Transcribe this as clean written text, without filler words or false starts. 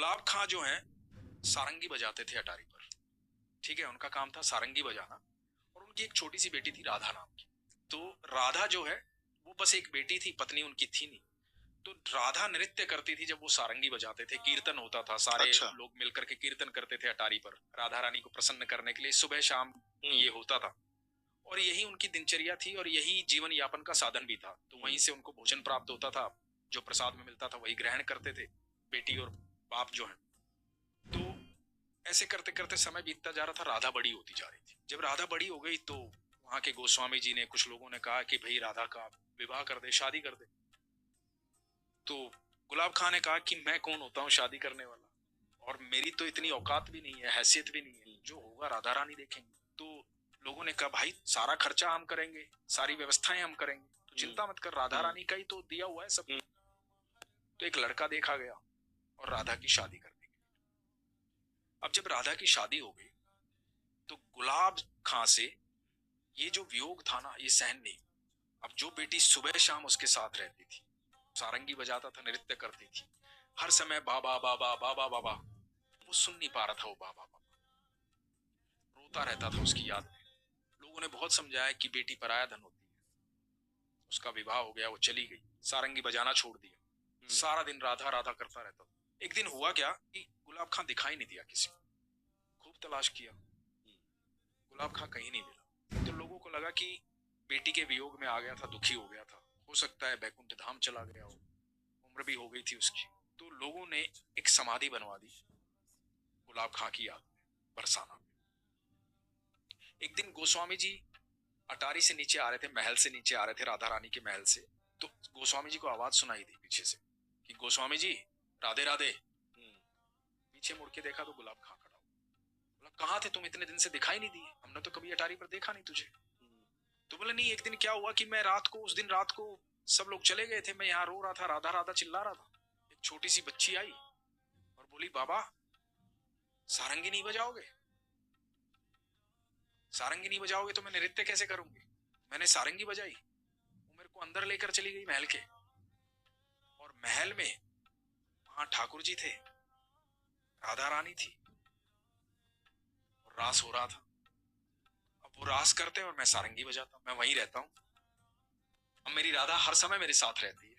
गुलाब खां जो हैं सारंगी बजाते थे अटारी पर। ठीक है, उनका काम था सारंगी बजाना। और उनकी एक छोटी सी बेटी थी राधा नाम की। तो राधा जो है वो बस एक बेटी थी, पत्नी उनकी थी नहीं। तो राधा नृत्य करती थी जब वो सारंगी बजाते थे, कीर्तन होता था, सारे अच्छा। लोग मिलकर के कीर्तन करते थे अटारी पर राधा रानी को प्रसन्न करने के लिए, सुबह शाम ये होता था। और यही उनकी दिनचर्या थी और यही जीवन यापन का साधन भी था। तो वहीं से उनको भोजन प्राप्त होता था, जो प्रसाद में मिलता था वही ग्रहण करते थे बेटी और बाप जो है। तो ऐसे करते करते समय बीतता जा रहा था, राधा बड़ी होती जा रही थी। जब राधा बड़ी हो गई तो वहां के गोस्वामी जी ने, कुछ लोगों ने कहा कि भाई राधा का विवाह कर दे, शादी कर दे। तो गुलाब खान ने कहा कि मैं कौन होता हूँ शादी करने वाला, और मेरी तो इतनी औकात भी नहीं है, हैसियत भी नहीं है, जो होगा राधा रानी देखेंगे। तो लोगों ने कहा भाई सारा खर्चा हम करेंगे, सारी व्यवस्थाएं हम करेंगे, तो चिंता मत कर, राधा रानी का ही तो दिया हुआ है सब। तो एक लड़का देखा गया और राधा की शादी कर दी। अब जब राधा की शादी हो गई तो गुलाब खां से ये जो वियोग था ना, ये सहन नहीं। अब जो बेटी सुबह शाम उसके साथ रहती थी, सारंगी बजाता था, नृत्य करती थी, हर समय बाबा बाबा बाबा बाबा, वो सुन नहीं पा रहा था, वो बाबा बाबा रोता रहता था उसकी याद में। लोगों ने बहुत समझाया कि बेटी पराया धन होती है। उसका विवाह हो गया, वो चली गई, सारंगी बजाना छोड़ दिया, सारा दिन राधा राधा करता रहता था। एक दिन हुआ क्या कि गुलाब खां दिखाई नहीं दिया किसी को। खूब तलाश किया, गुलाब खां कहीं नहीं मिला। तो लोगों को लगा कि बेटी के वियोग में आ गया था, दुखी हो गया था, हो सकता है बैकुंठ धाम चला गया हो, उम्र भी हो गई थी उसकी। तो लोगों ने एक समाधि बनवा दी गुलाब खां की याद में, बरसाना में। एक दिन गोस्वामी जी अटारी से नीचे आ रहे थे, महल से नीचे आ रहे थे, राधा रानी के महल से। तो गोस्वामी जी को आवाज सुनाई दी पीछे से कि गोस्वामी जी राधे राधे। पीछे मुड़ के देखा तो गुलाब खां खड़ा हुआ। बोला कहाँ थे तुम, इतने दिन से दिखाई नहीं दिए, हमने तो कभी अटारी पर देखा नहीं तुझे। तो बोले नहीं, एक दिन क्या हुआ कि मैं रात को, उस दिन रात को सब लोग चले गए थे, मैं यहाँ रो रहा था, राधा राधा चिल्ला रहा था। एक छोटी सी बच्ची आई और बोली बाबा सारंगी नहीं बजाओगे, सारंगी नहीं बजाओगे तो मैं नृत्य कैसे करूंगी। मैंने सारंगी बजाई, वो मेरे को अंदर लेकर चली गई महल के। और महल में वहां ठाकुर जी थे, राधा रानी थी, और रास हो रहा था। अब वो रास करते हैं और मैं सारंगी बजाता हूँ, मैं वहीं रहता हूँ। अब मेरी राधा हर समय मेरे साथ रहती है।